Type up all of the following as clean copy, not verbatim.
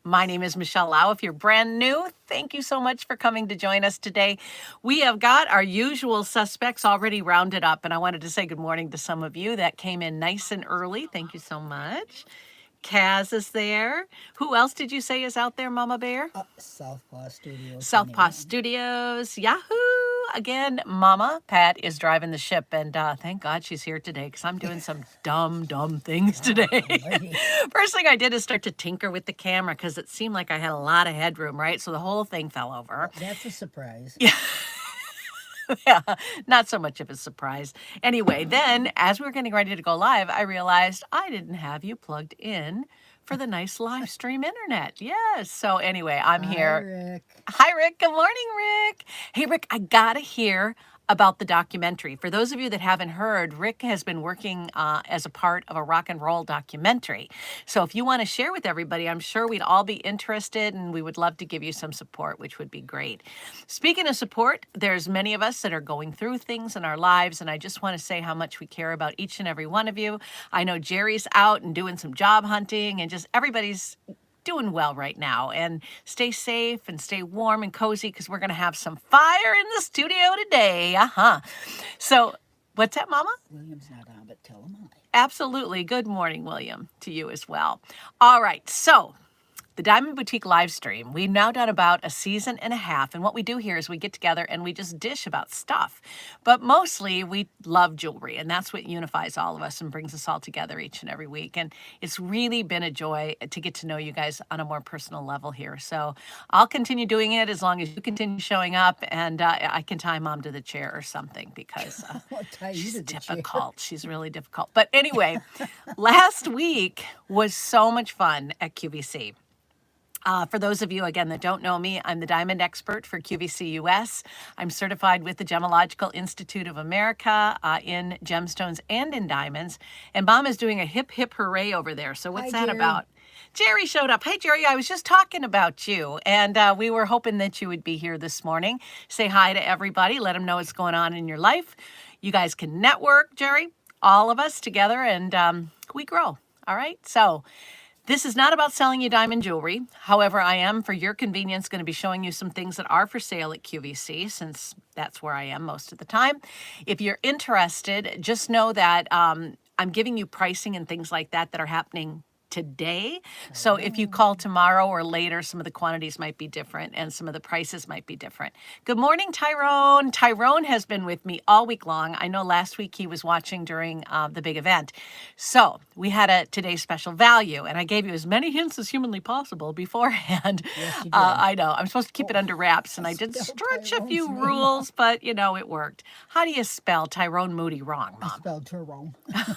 My name is Michele Lau. If you're brand new, thank you so much for coming to join us today. We have got our usual suspects already rounded up, and I wanted to say good morning to some of you that came in nice and early. Thank you so much. Kaz is there. Who else did you say is out there, Mama Bear? Southpaw Studios. Southpaw Studios, Yahoo! Again, Mama Pat is driving the ship, and thank God she's here today because I'm doing some dumb things today. First thing I did is start to tinker with the camera because it seemed like I had a lot of headroom, right? So the whole thing fell over. That's a surprise. Yeah. Yeah, not so much of a surprise. Anyway, then as we were getting ready to go live, I realized I didn't have you plugged in for the nice live stream internet. Yes. So anyway, I'm here. Hi, Rick. Hi, Rick. Good morning, Rick. Hey, Rick, I got to hear about the documentary. For those of you that haven't heard, Rick has been working as a part of a rock and roll documentary. So if you want to share with everybody, I'm sure we'd all be interested and we would love to give you some support, which would be great. Speaking of support, there's many of us that are going through things in our lives, and I just want to say how much we care about each and every one of you. I know Jerry's out and doing some job hunting, and just everybody's doing well right now, and stay safe and stay warm and cozy because we're going to have some fire in the studio today. So what's that, Mama? William's not on, but tell him hi. Absolutely. Good morning, William, to you as well. All right. So the Diamond Boutique live stream, we've now done about a season and a half. And what we do here is we get together and we just dish about stuff. But mostly we love jewelry. And that's what unifies all of us and brings us all together each and every week. And it's really been a joy to get to know you guys on a more personal level here. So I'll continue doing it as long as you continue showing up. And I can tie Mom to the chair or something because she's difficult. She's really difficult. But anyway, last week was so much fun at QVC. For those of you, again, that don't know me, I'm the diamond expert for QVC US. I'm certified with the Gemological Institute of America in gemstones and in diamonds. And Mom is doing a hip, hip hooray over there. So what's that about? Jerry showed up. Hey, Jerry, I was just talking about you. And we were hoping that you would be here this morning. Say hi to everybody. Let them know what's going on in your life. You guys can network, Jerry, all of us together, and we grow. All right? So this is not about selling you diamond jewelry. However, I am, for your convenience, going to be showing you some things that are for sale at QVC, since that's where I am most of the time. If you're interested, just know that I'm giving you pricing and things like that that are happening today. So if you call tomorrow or later, some of the quantities might be different and some of the prices might be different. Good morning, Tyrone. Tyrone has been with me all week long. I know last week he was watching during the big event. So we had a today's special value, and I gave you as many hints as humanly possible beforehand. Yes, you did. I know. I'm supposed to keep it under wraps, and I did stretch a few rules, but you know, it worked. How do you spell Tyrone Moody wrong, Mom? I spelled her wrong.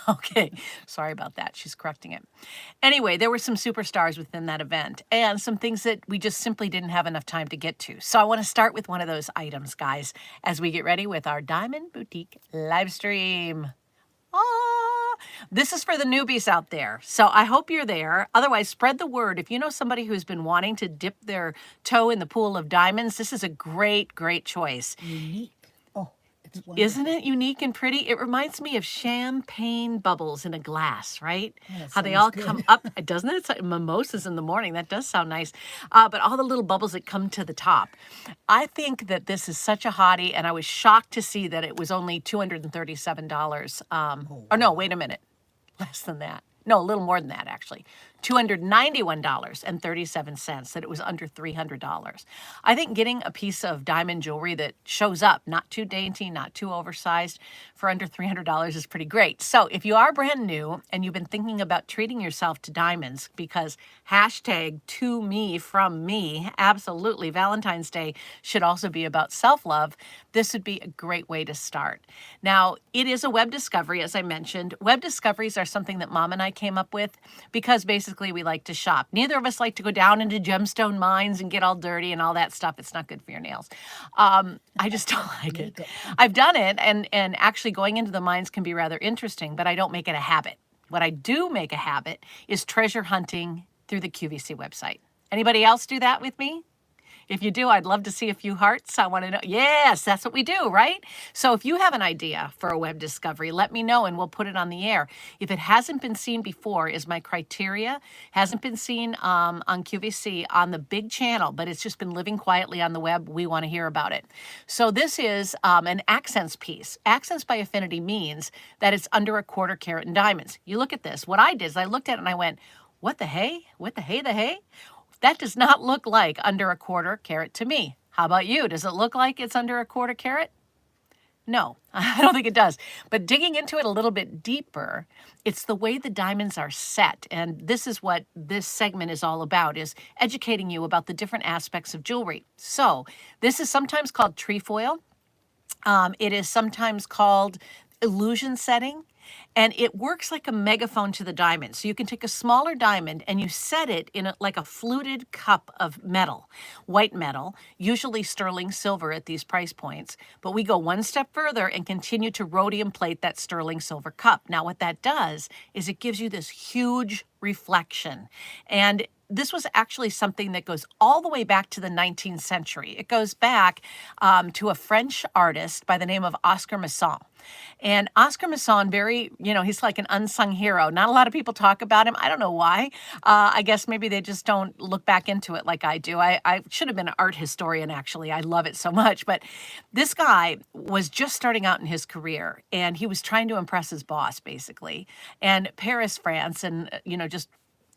Okay. Sorry about that. She's correcting it. Anyway, there were some superstars within that event and some things that we just simply didn't have enough time to get to. So I want to start with one of those items, guys, as we get ready with our Diamond Boutique live stream. This is for the newbies out there. So I hope you're there. Otherwise, spread the word. If you know somebody who's been wanting to dip their toe in the pool of diamonds, this is a great, great choice. Unique. It's wonderful. Isn't it unique and pretty? It reminds me of champagne bubbles in a glass, right? How they all come up, doesn't it? It's like mimosas in the morning. That does sound nice. But all the little bubbles that come to the top. I think that this is such a hottie, and I was shocked to see that it was only $237. Or no, wait a minute. Less than that. No, a little more than that, actually. $291.37, that it was under $300. I think getting a piece of diamond jewelry that shows up, not too dainty, not too oversized, for under $300 is pretty great. So if you are brand new and you've been thinking about treating yourself to diamonds, because hashtag to me from me, absolutely, Valentine's Day should also be about self-love, this would be a great way to start. Now, it is a web discovery, as I mentioned. Web discoveries are something that Mom and I came up with because basically we like to shop. Neither of us like to go down into gemstone mines and get all dirty and all that stuff. It's not good for your nails. I just don't like it. I've done it, and actually going into the mines can be rather interesting, but I don't make it a habit. What I do make a habit is treasure hunting through the QVC website. Anybody else do that with me? If you do, I'd love to see a few hearts. I want to know. Yes, that's what we do, right? So if you have an idea for a web discovery, let me know and we'll put it on the air. If it hasn't been seen before, is my criteria, hasn't been seen on QVC on the big channel, but it's just been living quietly on the web, we want to hear about it. So this is an accents piece. Accents by affinity means that it's under a quarter carat in diamonds. You look at this. What I did is I looked at it and I went, what the hey? What the hey, the hey? That does not look like under a quarter carat to me. How about you? Does it look like it's under a quarter carat? No, I don't think it does. But digging into it a little bit deeper, it's the way the diamonds are set. And this is what this segment is all about, is educating you about the different aspects of jewelry. So this is sometimes called trefoil. It is sometimes called illusion setting. And it works like a megaphone to the diamond. So you can take a smaller diamond and you set it in like a fluted cup of metal, white metal, usually sterling silver at these price points. But we go one step further and continue to rhodium plate that sterling silver cup. Now what that does is it gives you this huge reflection. And this was actually something that goes all the way back to the 19th century. It goes back to a French artist by the name of Oscar Masson. And Oscar Masson, he's like an unsung hero. Not a lot of people talk about him. I don't know why. I guess maybe they just don't look back into it like I do. I should have been an art historian, actually. I love it so much. But this guy was just starting out in his career, and he was trying to impress his boss, basically. And Paris, France, and, just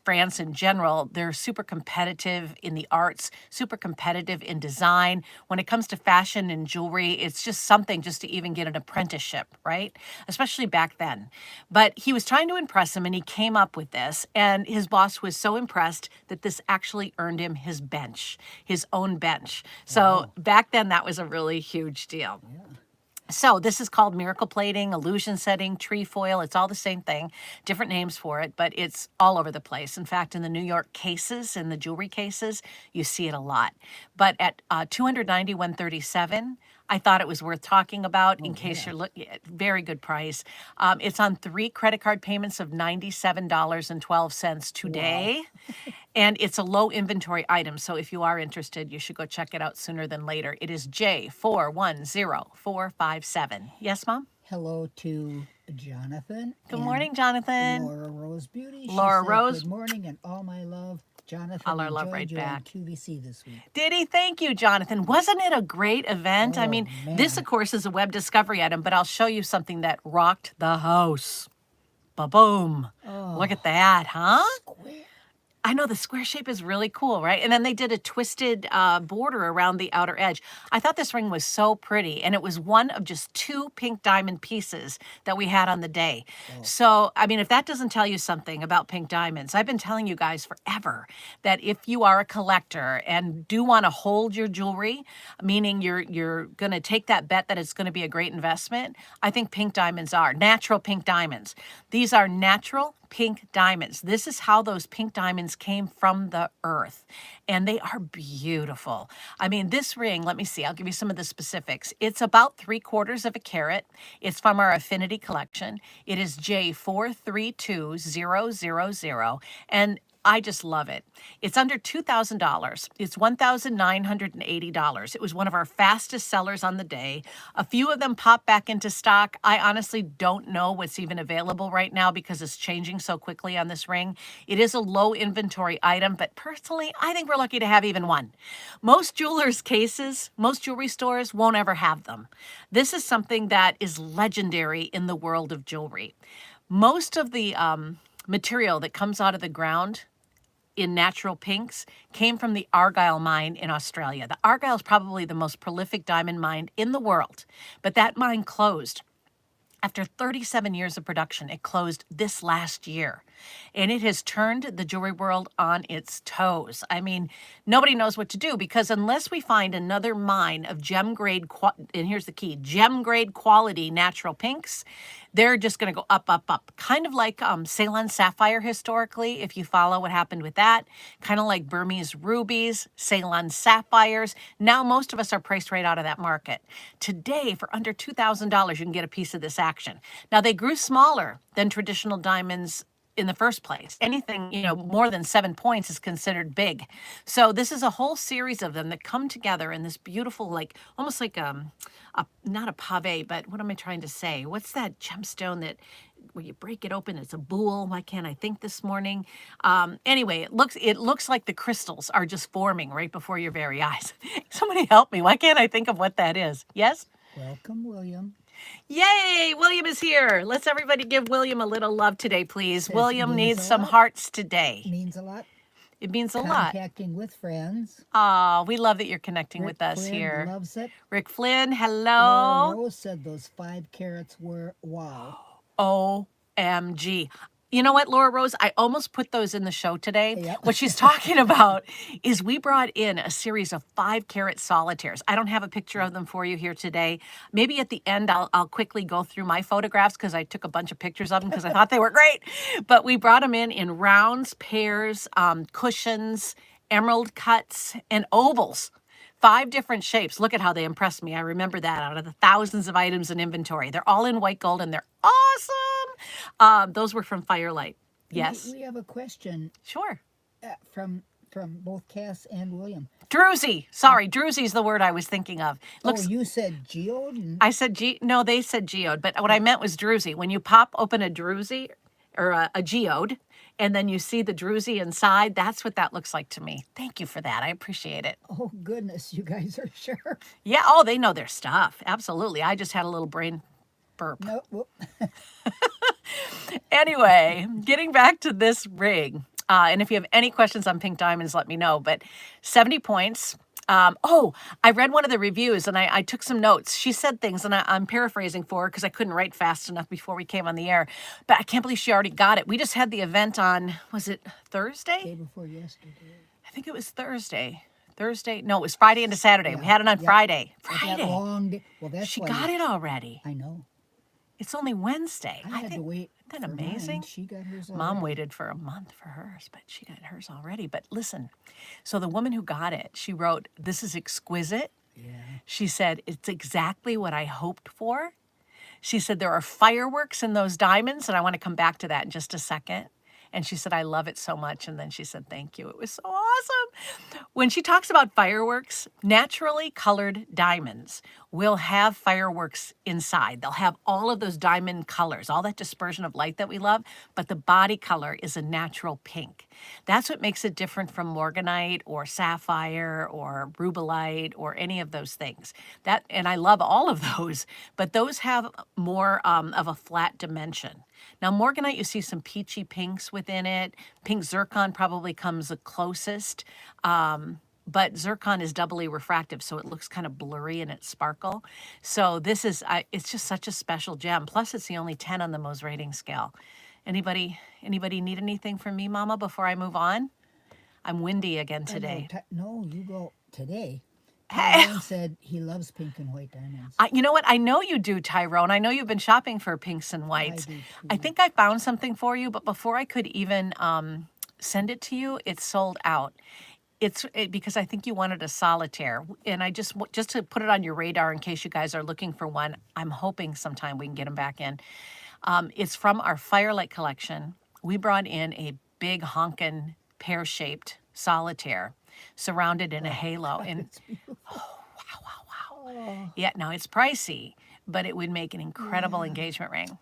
France in general, they're super competitive in the arts, super competitive in design. When it comes to fashion and jewelry, it's just something just to even get an apprenticeship, right? Especially back then. But he was trying to impress him and he came up with this. And his boss was so impressed that this actually earned him his bench, his own bench. So back then, that was a really huge deal. Yeah. So this is called miracle plating, illusion setting, trefoil. It's all the same thing, different names for it, but it's all over the place. In fact, in the New York cases, in the jewelry cases, you see it a lot. But at $291.37, I thought it was worth talking about in case you're looking at very good price. It's on 3 credit card payments of $97.12 today. And it's a low inventory item. So if you are interested, you should go check it out sooner than later. It is J410457. Yes, Mom? Hello to Jonathan. Good morning, Jonathan. Laura Rose Beauty. She Laura said, Rose. Good morning and all my love. Jonathan All our love enjoyed right you on back. QVC this week. Did he? Thank you, Jonathan. Wasn't it a great event? I Oh, mean, man. this, of course, is a web discovery item, but I'll show you something that rocked the house. Ba-boom. Look at that, huh? Square. I know the square shape is really cool, right? And then they did a twisted border around the outer edge. I thought this ring was so pretty, and it was one of just 2 pink diamond pieces that we had on the day. So, I mean, if that doesn't tell you something about pink diamonds, I've been telling you guys forever that if you are a collector and do want to hold your jewelry, meaning you're going to take that bet that it's going to be a great investment, I think pink diamonds are natural pink diamonds. These are natural pink diamonds. This is how those pink diamonds came from the earth, and they are beautiful. I mean, this ring, let me see, I'll give you some of the specifics. It's about 3/4 of a carat. It's from our Affinity collection. It is J432000, and I just love it. It's under $2,000. It's $1,980. It was one of our fastest sellers on the day. A few of them popped back into stock. I honestly don't know what's even available right now because it's changing so quickly on this ring. It is a low inventory item, but personally, I think we're lucky to have even one. Most jewelers' cases, most jewelry stores won't ever have them. This is something that is legendary in the world of jewelry. Most of the material that comes out of the ground in natural pinks came from the Argyle mine in Australia. The Argyle is probably the most prolific diamond mine in the world, but that mine closed. After 37 years of production, it closed this last year, and it has turned the jewelry world on its toes. I mean, nobody knows what to do because unless we find another mine of gem grade, and here's the key, gem grade quality natural pinks, they're just going to go up, up, up. Kind of like Ceylon sapphire historically, if you follow what happened with that. Kind of like Burmese rubies, Ceylon sapphires. Now most of us are priced right out of that market. Today, for under $2,000, you can get a piece of this action. Now, they grew smaller than traditional diamonds in the first place. Anything, more than 7 points is considered big. So this is a whole series of them that come together in this beautiful, like almost like not a pave, but what am I trying to say? What's that gemstone that where you break it open? It's a boule. Why can't I think this morning? Anyway, it looks like the crystals are just forming right before your very eyes. Somebody help me. Why can't I think of what that is? Yes? Welcome, William. Yay! William is here. Let's everybody give William a little love today, please. Says William means needs a some lot. hearts today. Means a lot. It means a lot. Contacting with friends. We love that you're connecting Rick with us Flynn here. loves it. Rick Flynn, Laura hello. Rose said those 5 carats were wow. OMG. You know what, Laura Rose? I almost put those in the show today. Yep. What she's talking about is we brought in a series of 5-carat solitaires. I don't have a picture of them for you here today. Maybe at the end, I'll quickly go through my photographs because I took a bunch of pictures of them because I thought they were great. But we brought them in rounds, pairs, cushions, emerald cuts, and ovals. 5 different shapes. Look at how they impressed me. I remember that out of the thousands of items in inventory. They're all in white gold and they're awesome. Those were from Firelight. Yes. We have a question Sure. from both Cass and William. Druzy. Sorry, druzy's the word I was thinking of. Looks. Oh, you said geode? And I said no, they said geode, but what I meant was druzy. When you pop open a druzy or a geode, and then you see the druzy inside, that's what that looks like to me. Thank you for that. I appreciate it. oh, goodness, you guys are sure. Yeah. Oh, they know their stuff. Absolutely. I just had a little brain burp. No, whoop. Anyway, getting back to this ring. And if you have any questions on pink diamonds, let me know. But 70 points. I read one of the reviews and I took some notes. She said things and I'm paraphrasing for her because I couldn't write fast enough before we came on the air. But I can't believe she already got it. We just had the event on, was it Thursday? Day before yesterday. I think it was Thursday. No, it was Friday into Saturday. We had it on Friday. That Friday. long day. Well, that's She why got it already. I know. It's only Wednesday. I had to wait. Isn't that for mine. amazing? She got hers already. Mom waited for a month for hers, but she got hers already. But listen, so the woman who got it, she wrote, "This is exquisite." Yeah. She said, "It's exactly what I hoped for." She said, "There are fireworks in those diamonds," and I want to come back to that in just a second. And she said, "I love it so much." And then she said, "Thank you. It was so awesome." When she talks about fireworks, naturally colored diamonds will have fireworks inside. They'll have all of those diamond colors, all that dispersion of light that we love, but the body color is a natural pink. That's what makes it different from morganite or sapphire or rubellite or any of those things. And I love all of those, but those have more of a flat dimension. Now, morganite, you see some peachy pinks within it. Pink zircon probably comes the closest. But zircon is doubly refractive, so it looks kind of blurry in its sparkle. So this is, it's just such a special gem. Plus, it's the only 10 on the Mohs rating scale. Anybody need anything from me, Mama, before I move on? I'm windy again today. No, you go today. Hey. Tyrone said he loves pink and white diamonds. You know what? I know you do, Tyrone. I know you've been shopping for pinks and whites. do, too. I think I found something for you, but before I could even send it to you, it's sold out. Because I think you wanted a solitaire, and I just to put it on your radar in case you guys are looking for one. I'm hoping sometime we can get them back in. It's from our Firelight collection. We brought in a big honkin' pear-shaped solitaire, surrounded in a halo. And wow! Yeah, now it's pricey, but it would make an incredible engagement ring.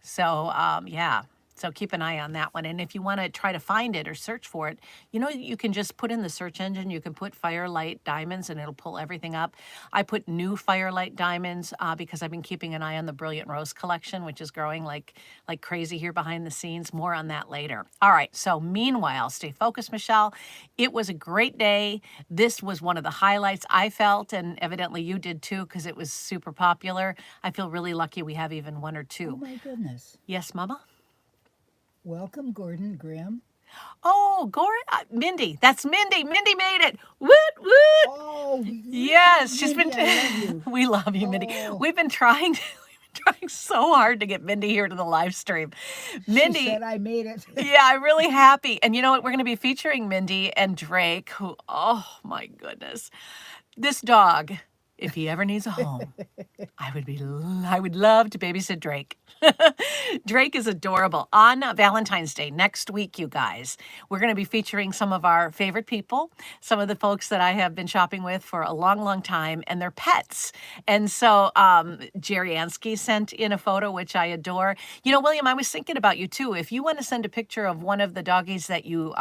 So yeah. So keep an eye on that one. And if you want to try to find it or search for it, you can just put in the search engine. You can put Firelight diamonds and it'll pull everything up. I put new Firelight diamonds because I've been keeping an eye on the Brilliant Rose collection, which is growing like crazy here behind the scenes. More on that later. All right. So meanwhile, stay focused, Michelle. It was a great day. This was one of the highlights I felt, and evidently you did too, because it was super popular. I feel really lucky we have even one or two. Oh, my goodness. Yes, Mama? Welcome, Gordon Graham. Oh, Mindy. That's Mindy. Mindy made it. Woot, woot. Oh, Yes, she's been. Mindy, I love you. We love you, Mindy. Oh. We've been trying so hard to get Mindy here to the live stream. Mindy. She said I made it. Yeah, I'm really happy. And you know what? We're going to be featuring Mindy and Drake, who, oh my goodness. This dog if he ever needs a home, I would love to babysit Drake. Drake is adorable. On Valentine's Day next week, you guys, we're going to be featuring some of our favorite people, some of the folks that I have been shopping with for a long, long time, and their pets. And so Jerry Ansky sent in a photo, which I adore. You know, William, I was thinking about you too. If you want to send a picture of one of the doggies that you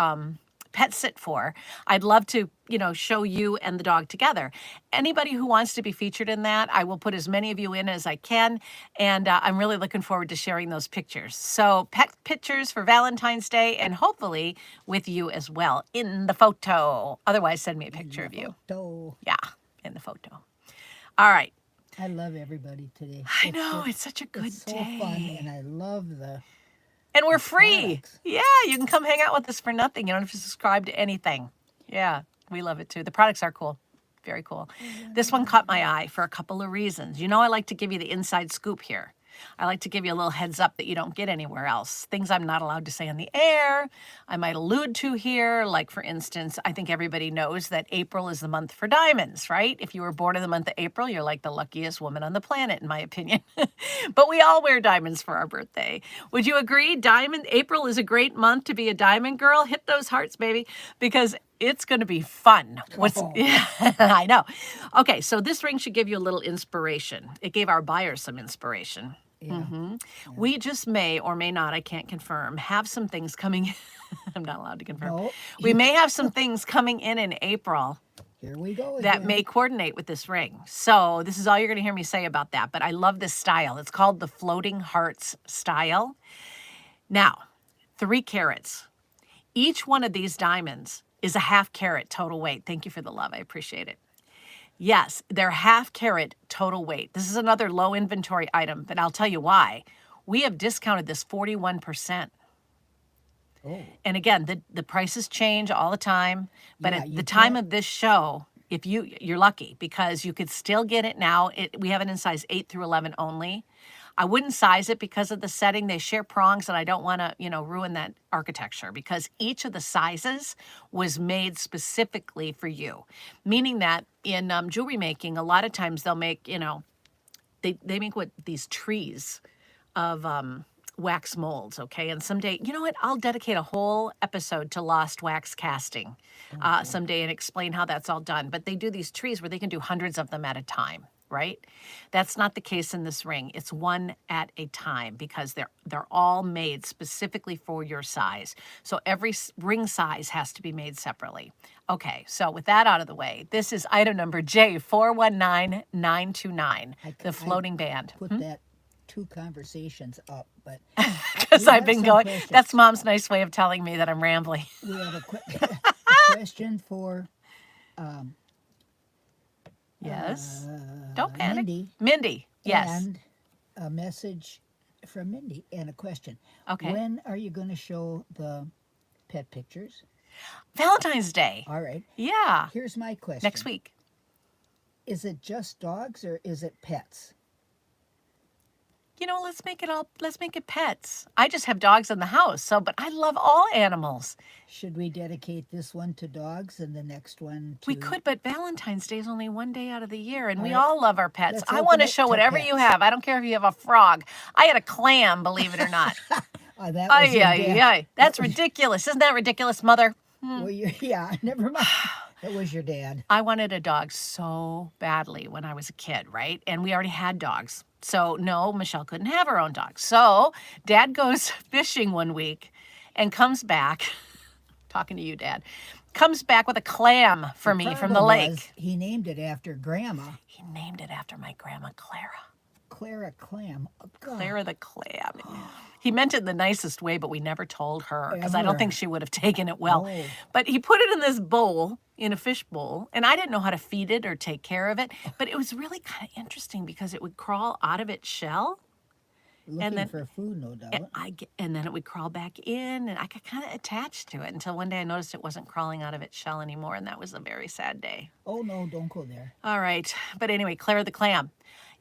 pet sit for, I'd love to, show you and the dog together. Anybody who wants to be featured in that, I will put as many of you in as I can. And I'm really looking forward to sharing those pictures. So pet pictures for Valentine's Day and hopefully with you as well in the photo. Otherwise, send me a picture of you. Photo. Yeah, in the photo. All right. I love everybody today. I know, it's such a good it's so day. fun, and I love the And we're free. products. Yeah, you can come hang out with us for nothing. You don't have to subscribe to anything. Yeah, we love it too. The products are cool. Very cool. This one caught my eye for a couple of reasons. You know, I like to give you the inside scoop here. I like to give you a little heads up that you don't get anywhere else. Things I'm not allowed to say on the air, I might allude to here. Like, for instance, I think everybody knows that April is the month for diamonds, right? If you were born in the month of April, you're like the luckiest woman on the planet, in my opinion. But we all wear diamonds for our birthday. Would you agree? April is a great month to be a diamond girl. Hit those hearts, baby, because it's going to be fun. Yeah, I know. Okay, so this ring should give you a little inspiration. It gave our buyers some inspiration. Yeah. We just may or may not, I can't confirm, have some things coming in. I'm not allowed to confirm. No. We may have some things coming in April Here we go that again. may coordinate with this ring. So this is all you're going to hear me say about that. But I love this style. It's called the Floating Hearts style. Now, 3 carats. Each one of these diamonds is a ½ carat total weight. Thank you for the love. I appreciate it. Yes, they're ½ carat total weight. This is another low inventory item, but I'll tell you why. We have discounted this 41%. Oh. And again, the prices change all the time, but Yeah, at you the time can't- of this show, if you're lucky because you could still get it now. We have it in size 8 through 11 only. I wouldn't size it because of the setting. They share prongs, and I don't want to, ruin that architecture because each of the sizes was made specifically for you. Meaning that in jewelry making, a lot of times they'll make, they make these trees of wax molds, okay? And someday, you know what? I'll dedicate a whole episode to lost wax casting someday and explain how that's all done. But they do these trees where they can do hundreds of them at a time, right? That's not the case in this ring. It's one at a time because they're all made specifically for your size. So every ring size has to be made separately. Okay, so with that out of the way, this is item number J419929, the floating band. Put that 2 conversations up, but Because we I've have been some going. questions. That's Mom's nice way of telling me that I'm rambling. we have a question for Yes. Don't panic. Mindy. Mindy. Yes. And a message from Mindy and a question. Okay. When are you going to show the pet pictures? Valentine's Day. All right. Yeah. Here's my question. Next week. Is it just dogs or is it pets? Let's make it pets. I just have dogs in the house, but I love all animals. Should we dedicate this one to dogs and the next one to... We could, but Valentine's Day is only one day out of the year, and we All right. all love our pets. Let's I open want to it show to whatever you pets. have. I don't care if you have a frog. I had a clam, believe it or not. Oh, that was Ay, your ay, dad. ay. That's ridiculous. Isn't that ridiculous, Mother? Well, yeah, never mind. That was your dad. I wanted a dog so badly when I was a kid, right? And we already had dogs. So, no, Michelle couldn't have her own dog. So, Dad goes fishing one week and comes back, talking to you, Dad, comes back with a clam for me from the Problem lake. was, he named it after Grandma. He named it after my grandma, Clara. Clara Clam. Oh, God. Clara the clam. He meant it in the nicest way, but we never told her because I don't Ever. think she would have taken it well. Oh. But he put it in this bowl, in a fish bowl, and I didn't know how to feed it or take care of it. But it was really kind of interesting because it would crawl out of its shell, Looking then- for food, no doubt. and then it would crawl back in, and I got kind of attached to it until one day I noticed it wasn't crawling out of its shell anymore, and that was a very sad day. Oh, no, don't go there. All right. But anyway, Clara the clam.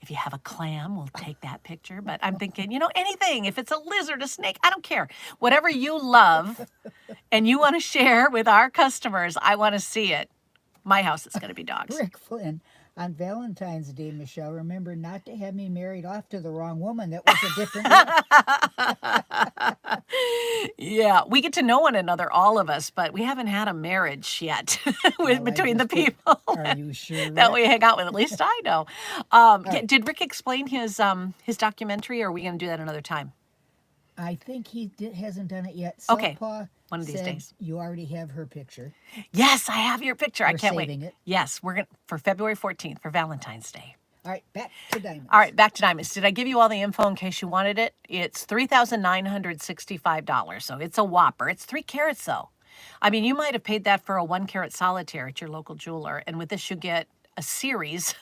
If you have a clam, we'll take that picture. But I'm thinking, anything. If it's a lizard, a snake, I don't care. Whatever you love and you want to share with our customers, I want to see it. My house is going to be dogs. Rick Flynn, On Valentine's Day, Michelle, remember not to have me married off to the wrong woman. That was a different look. Yeah, we get to know one another, all of us, but we haven't had a marriage yet Well, I between the just put, people are you sure, that we Rick? hang out with. At least I know. All right. Did Rick explain his documentary, or are we going to do that another time? I think hasn't done it yet. Okay, Southpaw one of these said days. you already have her picture. Yes, I have your picture. I We're can't wait. saving it. Yes, we're going to for February 14th for Valentine's Day. All right, back to diamonds. All right, back to diamonds. Did I give you all the info in case you wanted it? It's $3,965. So it's a whopper. It's 3 carats though. I mean, you might have paid that for a 1 carat solitaire at your local jeweler, and with this you get a series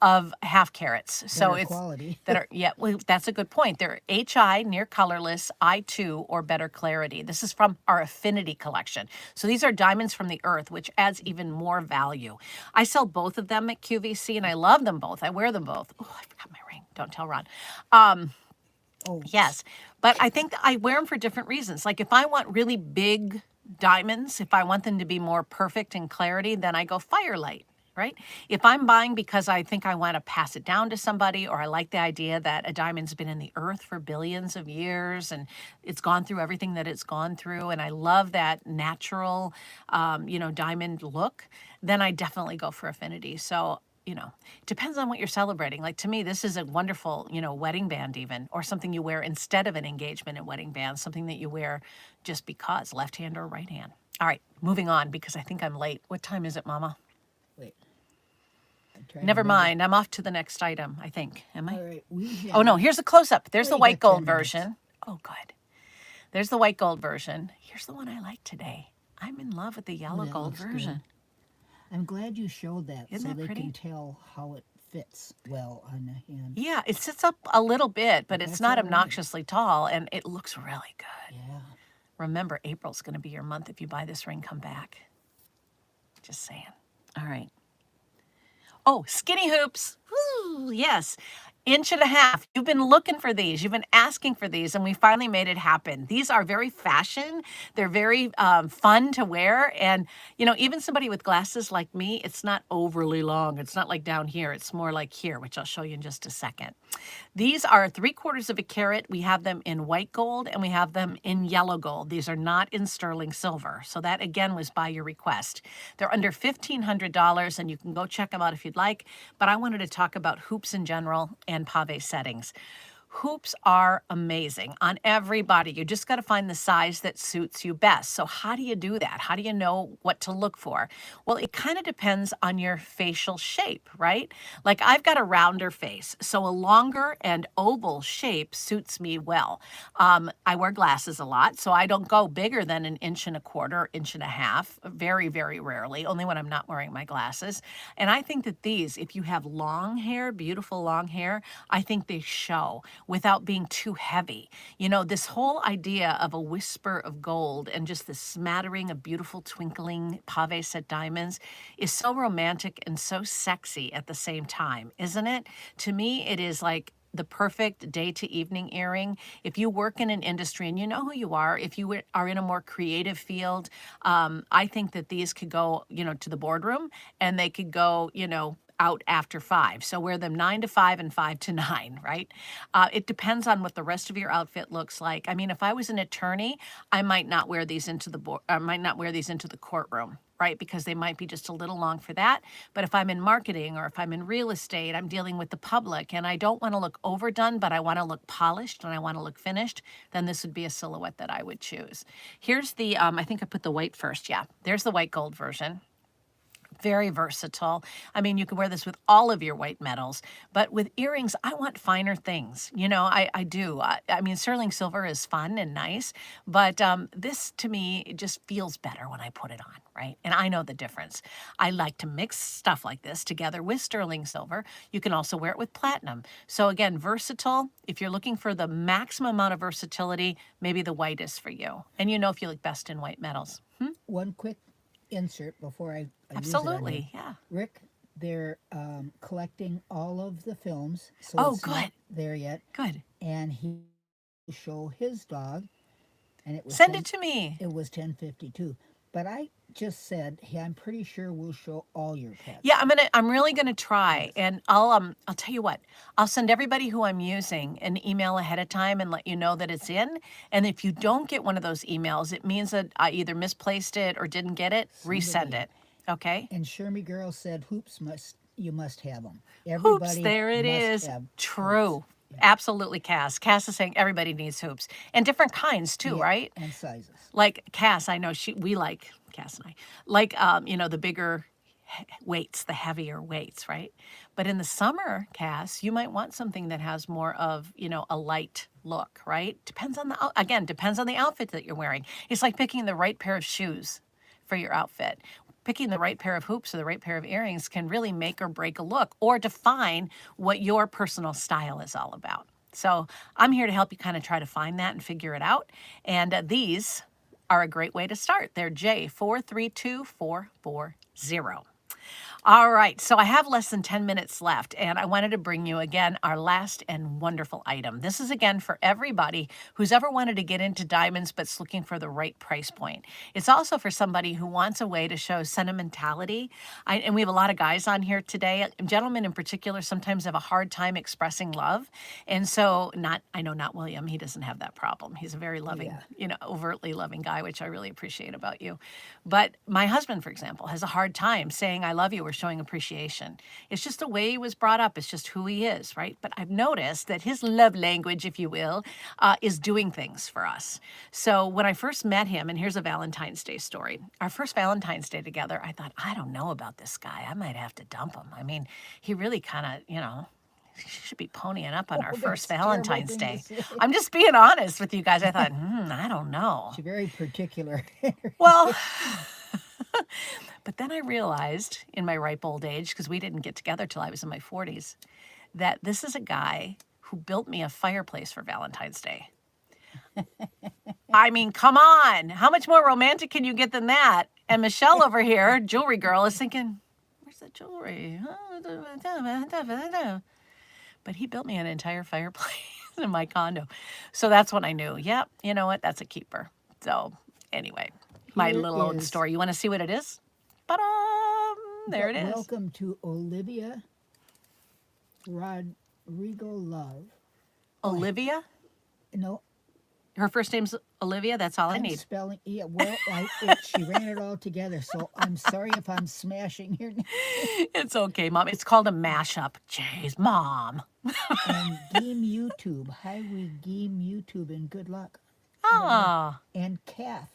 of half carats. So Better it's quality. that are yeah, well, that's a good point. They're HI, near colorless, I2, or better clarity. This is from our Affinity collection. So these are diamonds from the earth, which adds even more value. I sell both of them at QVC, and I love them both. I wear them both. Oh, I forgot my ring. Don't tell Ron. Oh, Yes, but I think that I wear them for different reasons. Like if I want really big diamonds, if I want them to be more perfect in clarity, then I go firelight, right? If I'm buying because I think I want to pass it down to somebody, or I like the idea that a diamond's been in the earth for billions of years and it's gone through everything that it's gone through, and I love that natural, diamond look, then I definitely go for Affinity. So depends on what you're celebrating. Like to me, this is a wonderful, wedding band even, or something you wear instead of an engagement and wedding band, something that you wear just because, left hand or right hand. All right, moving on because I think I'm late. What time is it, Mama? wait. I'm trying to Never remember. mind. I'm off to the next item, I think. Am I? All right, we have. Oh, no, here's the close-up. There's the Well, you white got 10 gold minutes. version. Oh, good. There's the white gold version. Here's the one I like today. I'm in love with the yellow that gold looks good. version. I'm glad you showed that Isn't so that they pretty? can tell how it fits well on the hand. Yeah, it sits up a little bit, but it's That's not all right. obnoxiously tall, and it looks really good. Yeah. Remember, April's going to be your month. If you buy this ring, come back. Just saying. All right. Oh, skinny hoops. Woo, yes. 1.5 inches. You've been looking for these. You've been asking for these, and we finally made it happen. These are very fashion. They're very fun to wear. And, even somebody with glasses like me, it's not overly long. It's not like down here. It's more like here, which I'll show you in just a second. These are 3/4 carat. We have them in white gold and we have them in yellow gold. These are not in sterling silver. So that again was by your request. They're under $1,500 and you can go check them out if you'd like. But I wanted to talk about hoops in general and pave settings. Hoops are amazing on everybody. You just got to find the size that suits you best. So how do you do that? How do you know what to look for? Well, it kind of depends on your facial shape, right? Like I've got a rounder face, so a longer and oval shape suits me well. I wear glasses a lot, so I don't go bigger than 1.25 inches, 1.5 inches, very, very rarely, only when I'm not wearing my glasses. And I think that these, if you have long hair, beautiful long hair, I think they show without being too heavy. This whole idea of a whisper of gold and just the smattering of beautiful twinkling pave set diamonds is so romantic and so sexy at the same time, isn't it? To me, it is like the perfect day to evening earring. If you work in an industry and you know who you are, if you are in a more creative field, I think that these could go, to the boardroom, and they could go, out after 5. So wear them 9 to 5 and 5 to 9, right? It depends on what the rest of your outfit looks like. I mean, if I was an attorney, I might not wear these into the courtroom, right? Because they might be just a little long for that. But if I'm in marketing or if I'm in real estate, I'm dealing with the public and I don't want to look overdone, but I want to look polished and I want to look finished, then this would be a silhouette that I would choose. Here's the, I think I put the white first. Yeah, there's the white gold version. Very versatile. I mean, you can wear this with all of your white metals, but with earrings, I want finer things. I do. I mean, sterling silver is fun and nice, but this to me, it just feels better when I put it on, right? And I know the difference. I like to mix stuff like this together with sterling silver. You can also wear it with platinum. So again, versatile. If you're looking for the maximum amount of versatility, maybe the white is for you. And if you look best in white metals. One quick insert before I use it on Absolutely, here. yeah. Rick, they're collecting all of the films, so Oh, it's good. not there yet. Good. And he will show his dog, and it was Send it to me. It was 10:52. But I just said, "Hey, I'm pretty sure we'll show all your pets." Yeah, I'm really gonna try, and I'll tell you what. I'll send everybody who I'm using an email ahead of time and let you know that it's in. And if you don't get one of those emails, it means that I either misplaced it or didn't get it. Resend Somebody it. Okay. and Shermy Girl said, "Hoops must have them. Hoops, Everybody there it must is. have hoops." True. Yeah, Absolutely, Cass. Cass is saying everybody needs hoops and different kinds too, yeah, right? and sizes. Like Cass, I know we like Cass and I like the bigger weights, the heavier weights, right? But in the summer, Cass, you might want something that has more of, a light look, right? Depends on the outfit that you're wearing. It's like picking the right pair of shoes for your outfit. Picking the right pair of hoops or the right pair of earrings can really make or break a look or define what your personal style is all about. So I'm here to help you kind of try to find that and figure it out. And these are a great way to start. They're J432440. All right, so I have less than 10 minutes left, and I wanted to bring you again our last and wonderful item. This is again for everybody who's ever wanted to get into diamonds but's looking for the right price point. It's also for somebody who wants a way to show sentimentality. And we have a lot of guys on here today. Gentlemen in particular sometimes have a hard time expressing love. And so I know not William, he doesn't have that problem. He's a very loving, Yeah. overtly loving guy, which I really appreciate about you. But my husband, for example, has a hard time saying I love you or showing appreciation. It's just the way he was brought up. It's just who he is, right? But I've noticed that his love language, if you will, is doing things for us. So when I first met him, and here's a Valentine's Day story. Our first Valentine's Day together, I thought, I don't know about this guy. I might have to dump him. I mean, he really kind of, he should be ponying up on our first That's a terrible Valentine's thing to Day. say. I'm just being honest with you guys. I thought, I don't know. She's very particular. Well, but then I realized in my ripe old age, because we didn't get together till I was in my 40s, that this is a guy who built me a fireplace for Valentine's Day. I mean, come on. How much more romantic can you get than that? And Michelle over here, jewelry girl, is thinking, where's the jewelry? But he built me an entire fireplace in my condo. So that's when I knew, yep, you know what? That's a keeper. So anyway, my Here little old is- story. You want to see what it is? There it is. Welcome to Olivia Rodrigo Love. Olivia? No, Her first name's Olivia. That's all I I'm need. spelling. Yeah, well, she ran it all together. So I'm sorry if I'm smashing your name. It's okay, Mom. It's called a mashup. Jeez, Mom. And Game YouTube. Hi, we Game YouTube, and good luck. Ah, And Kath.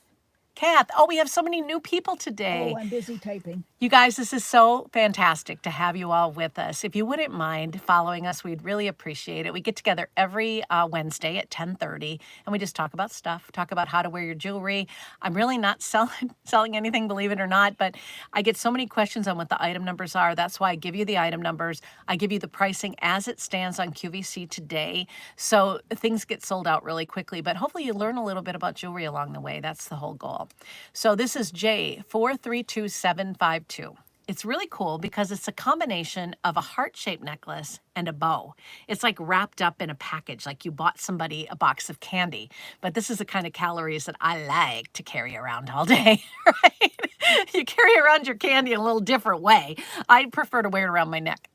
Kath. Oh, we have so many new people today. Oh, I'm busy typing. You guys, this is so fantastic to have you all with us. If you wouldn't mind following us, we'd really appreciate it. We get together every Wednesday at 10:30, and we just talk about stuff, talk about how to wear your jewelry. I'm really not selling anything, believe it or not, but I get so many questions on what the item numbers are. That's why I give you the item numbers. I give you the pricing as it stands on QVC today, so things get sold out really quickly, but hopefully you learn a little bit about jewelry along the way. That's the whole goal. So this is J432752. It's really cool because it's a combination of a heart-shaped necklace and a bow. It's like wrapped up in a package, like you bought somebody a box of candy. But this is the kind of calories that I like to carry around all day, right? You carry around your candy in a little different way. I prefer to wear it around my neck.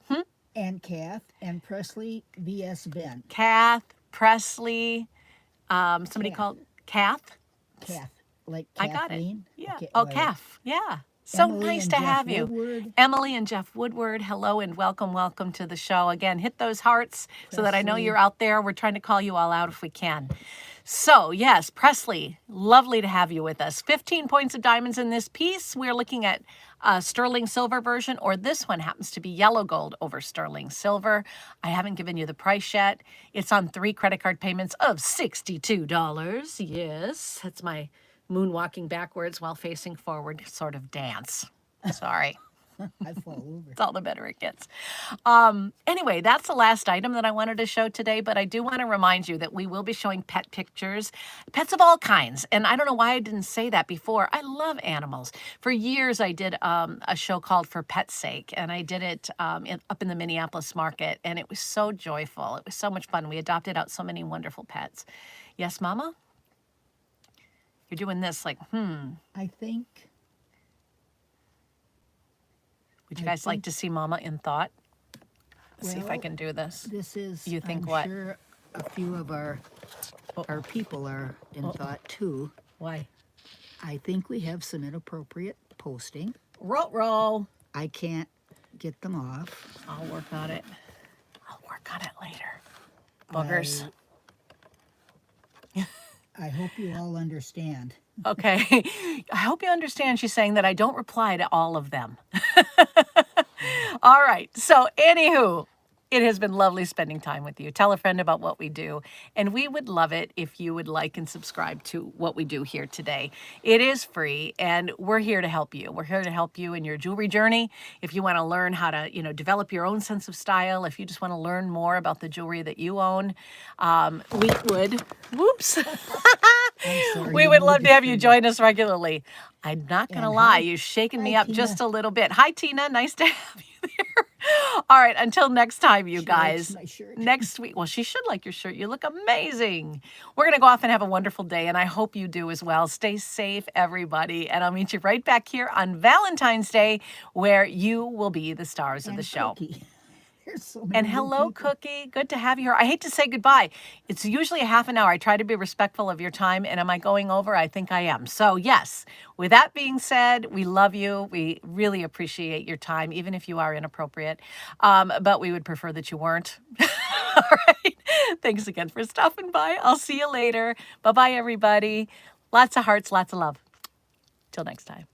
And Kath and Presley V.S. Ben. Kath, Presley, somebody Kath. called Kath. Kath. Like I got it. Kathleen? Yeah. Okay, Oh, all right. Kath. Yeah. So Emily nice and to Jeff have you. Woodward. Emily and Jeff Woodward, hello and welcome to the show. Again, hit those hearts so that I know Presley. you're out there. We're trying to call you all out if we can. So, yes, Presley, lovely to have you with us. 15 points of diamonds in this piece. We're looking at sterling silver version, or this one happens to be yellow gold over sterling silver. I haven't given you the price yet. It's on 3 credit card payments of $62. Yes, that's my moonwalking backwards while facing forward sort of dance. Sorry. I fall over. It's all the better it gets. Anyway, that's the last item that I wanted to show today, but I do want to remind you that we will be showing pet pictures, pets of all kinds. And I don't know why I didn't say that before. I love animals. For years, I did a show called For Pet's Sake, and I did it up in the Minneapolis market, and it was so joyful. It was so much fun. We adopted out so many wonderful pets. Yes, Mama? You're doing this like, I think Would you I guys like think- to see Mama in thought? Let's see if I Well, can do this. This is, You think I'm what? sure a few of our people are in thought too. Why? I think we have some inappropriate posting. Roll. I can't get them off. I'll work on it. I'll work on it later. Boogers. I hope you all understand. Okay. I hope you understand she's saying that I don't reply to all of them. All right. So, anywho, it has been lovely spending time with you. Tell a friend about what we do. And we would love it if you would like and subscribe to what we do here today. It is free, and we're here to help you. We're here to help you in your jewelry journey. If you want to learn how to, develop your own sense of style, if you just want to learn more about the jewelry that you own, we would. Whoops. sorry, We you would moved love to your have you finger. join us regularly. I'm not going to And lie. hi- You've shaken me hi, up just Tina. a little bit. Hi, Tina. Nice to have you there. All right. Until next time, you She likes guys. my shirt. Next week. Well, she should like your shirt. You look amazing. We're going to go off and have a wonderful day, and I hope you do as well. Stay safe, everybody. And I'll meet you right back here on Valentine's Day, where you will be the stars of And the show. Cookie. There's so many And new hello, people. Cookie. Good to have you here. I hate to say goodbye. It's usually a half an hour. I try to be respectful of your time. And am I going over? I think I am. So, yes, with that being said, we love you. We really appreciate your time, even if you are inappropriate. But we would prefer that you weren't. All right. Thanks again for stopping by. I'll see you later. Bye-bye, everybody. Lots of hearts, lots of love. Till next time.